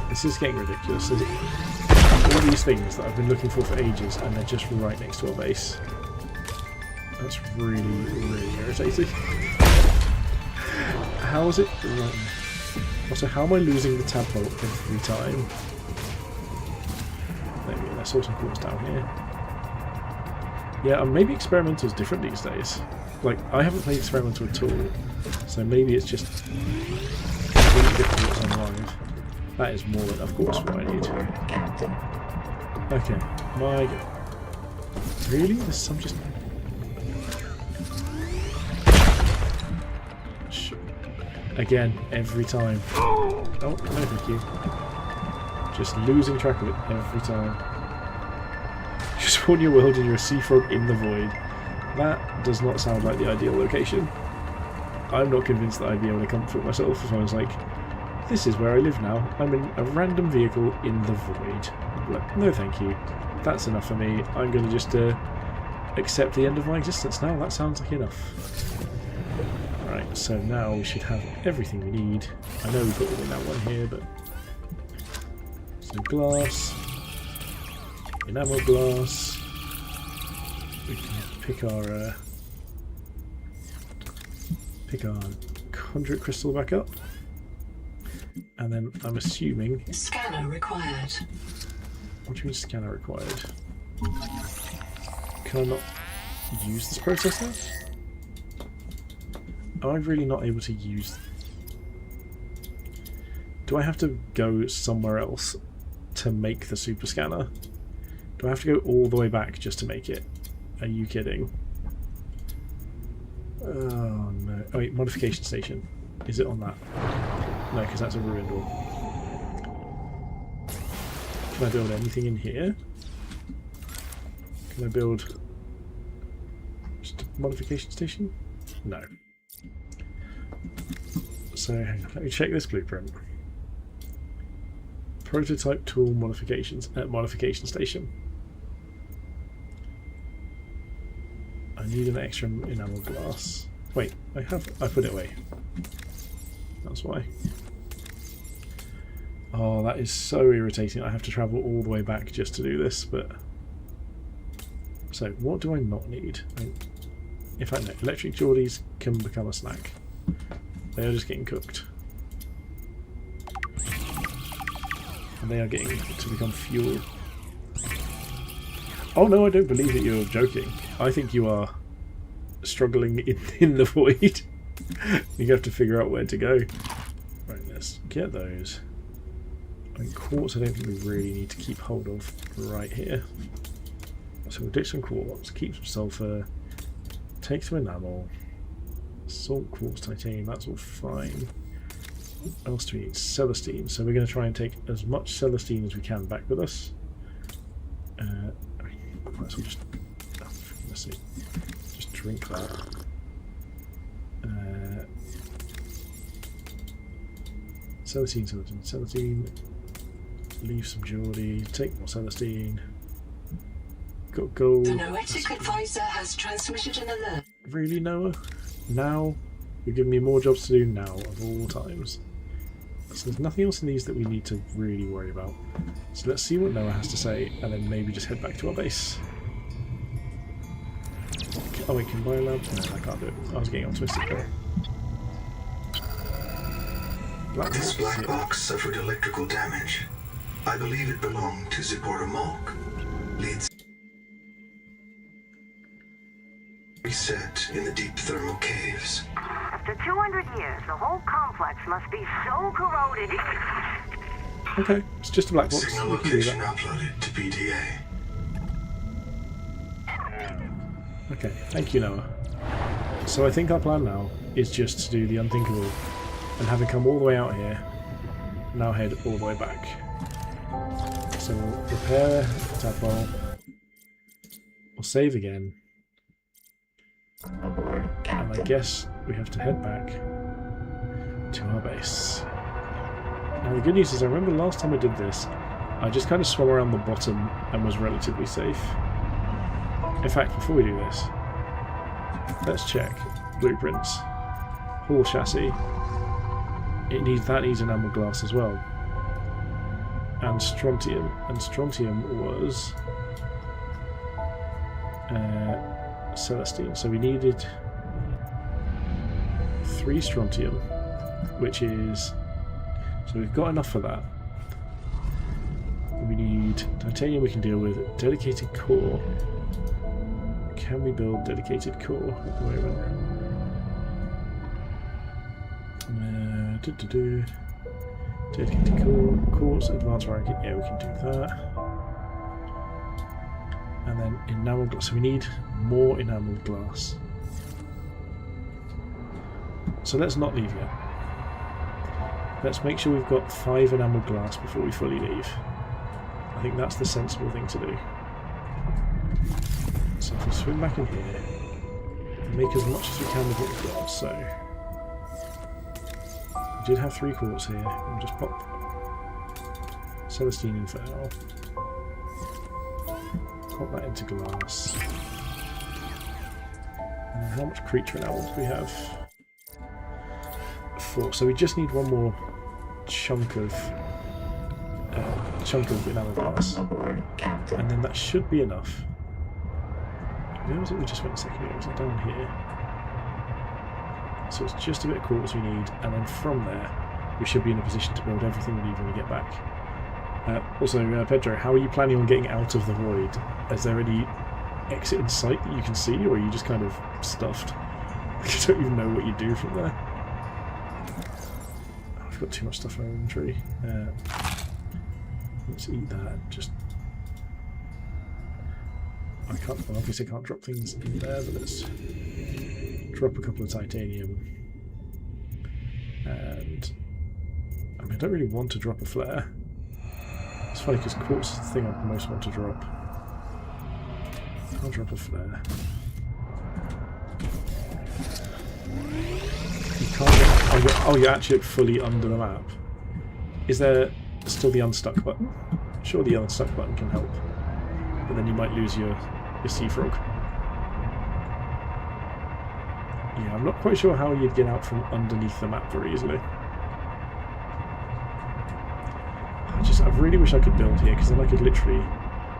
This is getting ridiculous. All these things that I've been looking for ages, and they're just right next to our base. That's really, really irritating. How is it? Also, how am I losing the tadpole every time? There we go. I saw some quartz down here. Yeah, maybe experimental is different these days. Like, I haven't played experimental at all, so maybe it's just completely different on live. That is more than enough quartz for what I need. Okay, my god. Really? There's some just... Again, every time. Oh, no thank you. Just losing track of it every time. You spawn your world and you're a sea frog in the void. That does not sound like the ideal location. I'm not convinced that I'd be able to comfort myself if I was like, this is where I live now. I'm in a random vehicle in the void. Like, no thank you. That's enough for me. I'm going to just accept the end of my existence now. That sounds like enough. Right, so now we should have everything we need. I know we put it in that one here, but... So glass. Enamel glass. We can pick our conduit crystal back up. And then I'm assuming... Scanner required. What do you mean scanner required? Can I not use this processor? Am I really not able to use... Do I have to go somewhere else to make the super scanner? Do I have to go all the way back just to make it? Are you kidding? Oh no. Oh wait, modification station. Is it on that? No, because that's a ruined one. Can I build anything in here? Can I build just a modification station? No. So hang on, let me check this blueprint. Prototype tool modifications at modification station. I need an extra enamel glass. Wait, I put it away. That's why. Oh, that is so irritating. I have to travel all the way back just to do this, but... So, what do I not need? In fact, no. Electric Geordies can become a snack. They are just getting cooked. And they are getting to become fuel. Oh no, I don't believe that you're joking. I think you are struggling in the void. You have to figure out where to go. Right, let's get those. I mean, quartz I don't think we really need to keep hold of right here. So we'll do some quartz, keep some sulfur, take some enamel, salt, quartz, titanium, that's all fine. What else do we need? Celestine. So we're going to try and take as much Celestine as we can back with us. Might as well just, let's see, just drink that. Celestine, Celestine, Celestine. Leave some jewellery, take more Celestine. Got gold. The Noetic advisor has transmitted an alert. Really, Noah? Now? You're giving me more jobs to do now, of all times. So there's nothing else in these that we need to really worry about. So let's see what Noah has to say, and then maybe just head back to our base. Oh, we can buy a lamp? No, I can't do it. I was getting all twisted there. This black box suffered electrical damage. I believe it belonged to Zipporah Malk. Leads reset in the deep thermal caves. After 200 years, the whole complex must be so corroded. Okay, it's just a black box. Signal We can do location that. uploaded to PDA. Okay, thank you, Noah. So I think our plan now is just to do the unthinkable, and having come all the way out here, now head all the way back. So we'll repair the tadpole, we'll save again, and I guess we have to head back to our base. Now the good news is I remember last time I did this, I just kind of swam around the bottom and was relatively safe. In fact, before we do this, let's check blueprints. Hull chassis. That needs enamel glass as well. And strontium. And strontium was Celestine. So we needed 3 strontium, which is, so we've got enough for that. We need titanium we can deal with. Dedicated core. Can we build dedicated core at the moment? Dedicated core, quartz, advanced wiring kit. Yeah, we can do that. And then enamel glass. So we need more enamel glass. So let's not leave yet. Let's make sure we've got 5 enamel glass before we fully leave. I think that's the sensible thing to do. So if we swim back in here, make as much as we can with what we've got. So we did have 3 quartz here. We'll just pop Celestine in for now. Pop that into glass. And then how much creature enamel do we have? 4. So we just need one more chunk of enamel glass, and then that should be enough. Where was it we just went a second ago? Was it down here? So it's just a bit of quartz we need, and then from there we should be in a position to build everything we need when we get back. Also, Pedro, how are you planning on getting out of the void? Is there any exit in sight that you can see, or are you just kind of stuffed? You don't even know what you do from there. Oh, I've got too much stuff in my inventory. Let's eat that. Just I can't. Well, obviously, I can't drop things in there, but let's drop a couple of titanium. And I mean, I don't really want to drop a flare. It's funny because quartz is the thing I most want to drop. I'll drop a flare. You can't get, oh, you're actually fully under the map. Is there still the unstuck button? Sure, the unstuck button can help, but then you might lose your sea frog. Yeah, I'm not quite sure how you'd get out from underneath the map very easily. I really wish I could build here, because then I could literally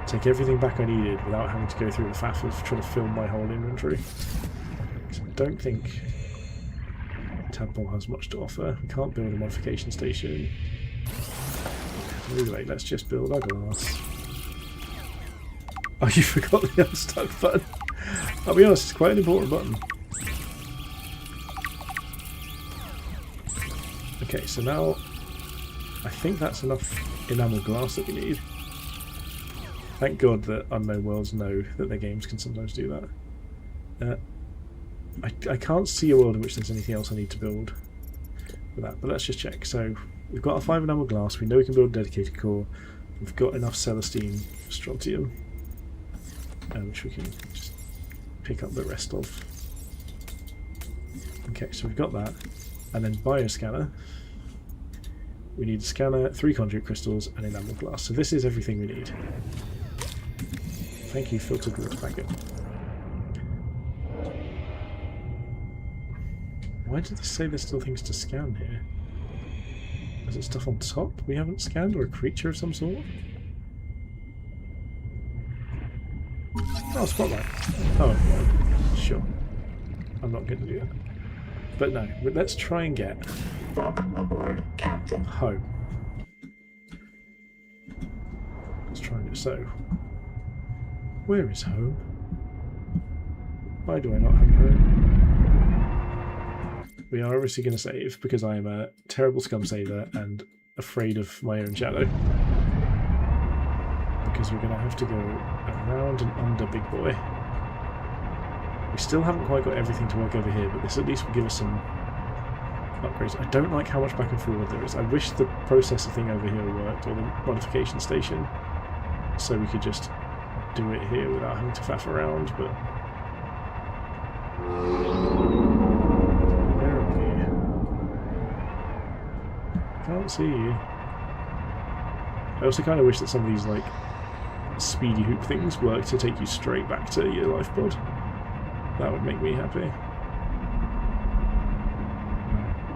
take everything back I needed without having to go through the faff of trying to fill my whole inventory. Because I don't think Tadpole has much to offer. We can't build a modification station. Anyway, let's just build our glass. Oh, you forgot the unstuck button. I'll be honest, it's quite an important button. Okay, so now I think that's enough enamel glass that we need. Thank God that Unknown Worlds know that their games can sometimes do that. I can't see a world in which there's anything else I need to build for that, but let's just check. So we've got a 5 enamel glass, we know we can build a dedicated core, we've got enough Celestine strontium, which we can just pick up the rest of. Okay, so we've got that, and then bioscanner. We need a scanner, 3 conduit crystals, and enamel glass. So this is everything we need. Thank you, filtered water packet. Why did this say there's still things to scan here? Is it stuff on top we haven't scanned, or a creature of some sort? Oh, spotlight. Oh, well, sure. I'm not going to do that. But no, let's try and get Welcome aboard, Captain. home. Let's try and do so. Where is home? Why do I not have home? We are obviously going to save because I am a terrible scum saver and afraid of my own shadow. Because we're going to have to go around and under Big Boy. We still haven't quite got everything to work over here, but this at least will give us some upgrades. I don't like how much back and forward there is. I wish the processor thing over here worked, or the modification station, so we could just do it here without having to faff around, but... Where are you? Can't see you. I also kind of wish that some of these, like, speedy hoop things work to take you straight back to your life pod. That would make me happy.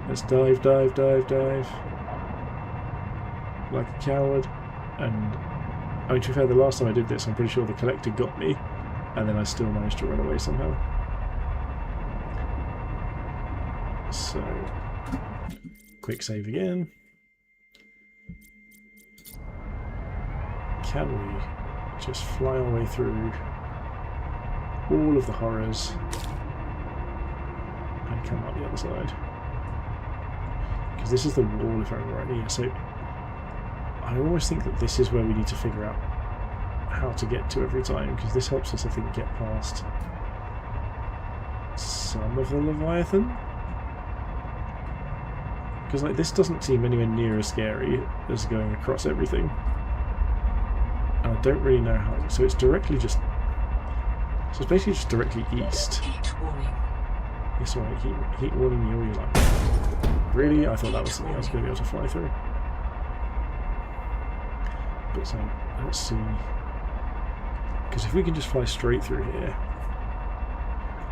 Let's dive, dive, dive, dive. Like a coward. And, I mean, to be fair, the last time I did this, I'm pretty sure the collector got me, and then I still managed to run away somehow. So, quick save again. Can we just fly our way through all of the horrors and come out the other side? Because this is the wall, if I remember rightly. Yeah, so I always think that this is where we need to figure out how to get to every time, because this helps us, I think, get past some of the Leviathan. Because like this doesn't seem anywhere near as scary as going across everything. And I don't really know how. So it's directly just. So it's basically just directly east. Heat warning. Yes, right. Heat warning you. You're like, really? I thought that was something I was going to be able to fly through. But so let's see. Because if we can just fly straight through here.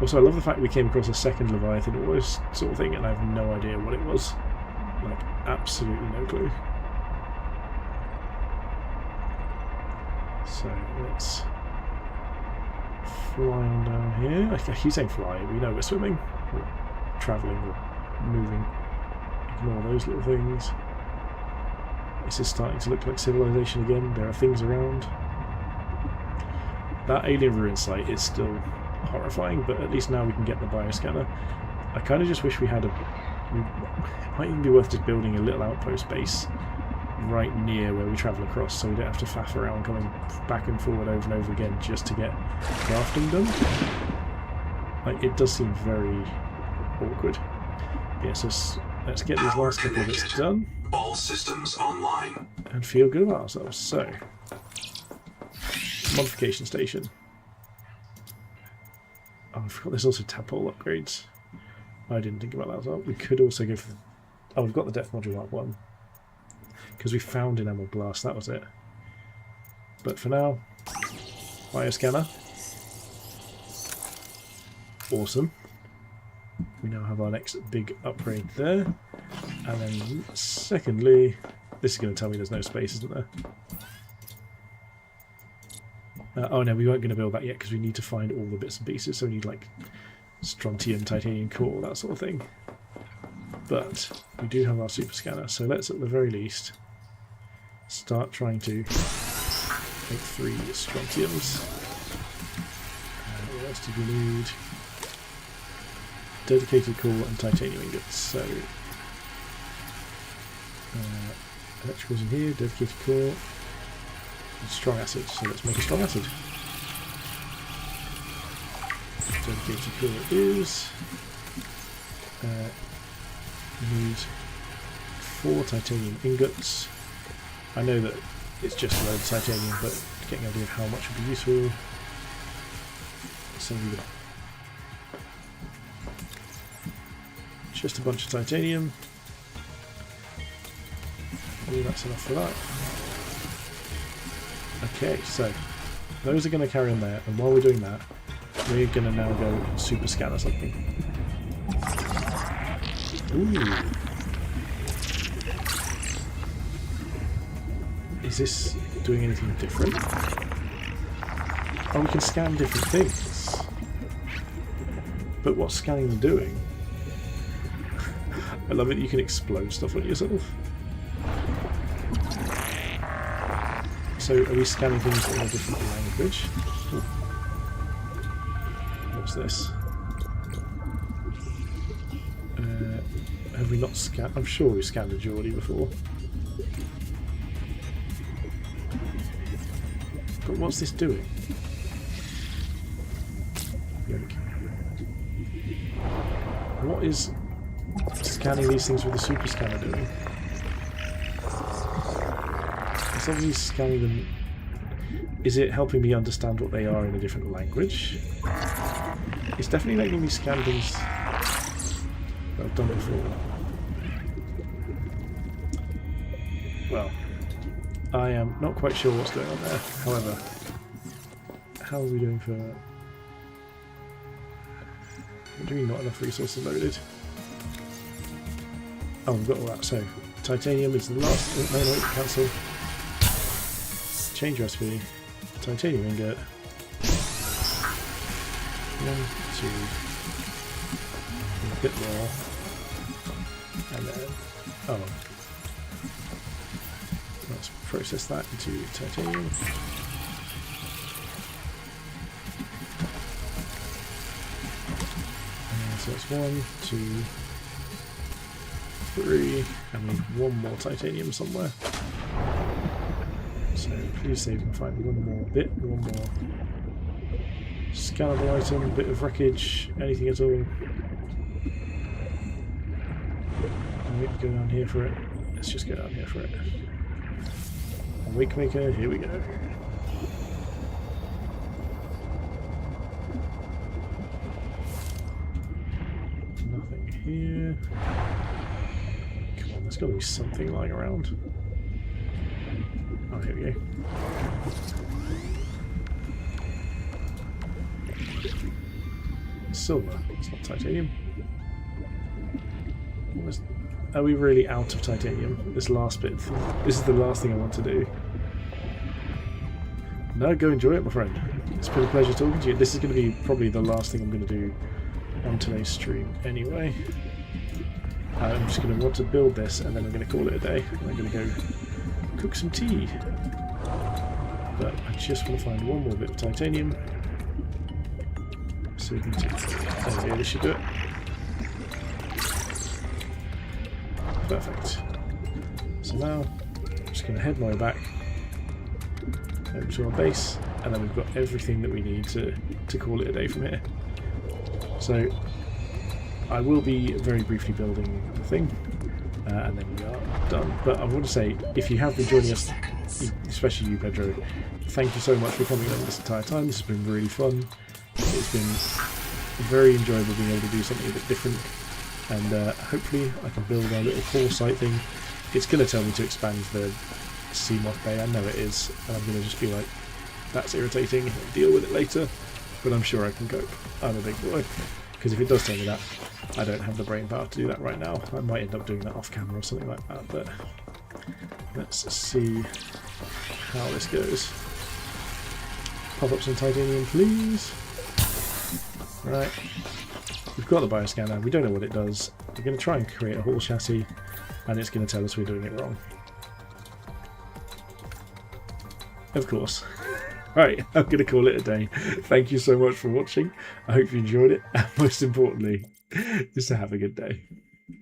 Also, I love the fact we came across a second Leviathan almost sort of thing, and I have no idea what it was. Like, absolutely no clue. So let's fly on down here. I keep saying fly, we know we're swimming, or travelling, or moving. Ignore those little things. This is starting to look like civilization again. There are things around. That alien ruin site is still horrifying, but at least now we can get the bioscanner. I kind of just wish we had a... It might even be worth just building a little outpost base right near where we travel across, so we don't have to faff around coming back and forward over and over again just to get crafting done. Like, it does seem very awkward. Yeah, so let's get these last couple of bits done. All systems online. And feel good about ourselves. So, modification station. Oh, I forgot there's also tadpole upgrades. I didn't think about that as well. We could also go for... Oh, we've got the depth module up one. Because we found enamel glass, that was it. But for now, bioscanner. Awesome. We now have our next big upgrade there. And then, secondly, this is going to tell me there's no space, isn't there? Oh no, we weren't going to build that yet because we need to find all the bits and pieces. So we need like strontium, titanium core, that sort of thing. But we do have our super scanner, so let's at the very least start trying to make 3 strontiums. What else do we need? Dedicated core and titanium ingots. So Electricals in here, dedicated core, and strong acid. So let's make a strong acid. Dedicated core it is. We need 4 titanium ingots. I know that it's just a load of titanium, but getting an idea of how much would be useful. So just a bunch of titanium. Maybe that's enough for that. Okay, so those are going to carry on there, and while we're doing that, we're going to now go and super scanner something. Ooh. Is this doing anything different? Oh, we can scan different things. But what's scanning them doing? I love it that you can explode stuff on yourself. So are we scanning things in a different language? Ooh. What's this? Have we not scanned? I'm sure we scanned a Geordie before. But what's this doing? What is scanning these things with the super scanner doing? It's obviously scanning them. Is it helping me understand what they are in a different language? It's definitely making me scan things that I've done before. Well, I am not quite sure what's going on there. However, how are we doing for... What do you mean not enough resources loaded? Oh, we've got all that. So, titanium is the last... No, no, cancel. Change recipe. Titanium ingot. 1, 2... A bit more. And then... Oh. Let's process that into titanium. And so it's 1, 2, 3, and we need 1 more titanium somewhere. So please say we can find one more bit, one more scalable item, a bit of wreckage, anything at all. And we go down here for it. Let's just go down here for it. Wake maker, here we go. Nothing here. Come on, there's got to be something lying around. Oh, here we go. Silver, it's not titanium. Are we really out of titanium? This last bit. This is the last thing I want to do. No, go enjoy it, my friend. It's been a pleasure talking to you. This is going to be probably the last thing I'm going to do on today's stream anyway. I'm just going to want to build this and then I'm going to call it a day. I'm going to go cook some tea. But I just want to find one more bit of titanium. So we can take... Oh yeah, this should do it. Perfect. So now I'm just going to head my way back over to our base, and then we've got everything that we need to call it a day from here. So I will be very briefly building the thing, and then we are done. But I want to say, if you have been joining us, especially you, Pedro, thank you so much for coming over this entire time. This has been really fun. It's been very enjoyable being able to do something a bit different. And hopefully I can build our little core site thing. It's going to tell me to expand the Seamoth Bay, I know it is, and I'm going to just be like, that's irritating, I'll deal with it later, but I'm sure I can cope. I'm a big boy. Because if it does tell me that, I don't have the brain power to do that right now. I might end up doing that off camera or something like that, but let's see how this goes. Pop up some titanium, please. Right. We've got the bioscanner, we don't know what it does. We're going to try and create a whole chassis, and it's going to tell us we're doing it wrong. Of course. Right, I'm going to call it a day. Thank you so much for watching. I hope you enjoyed it, and most importantly, just to have a good day.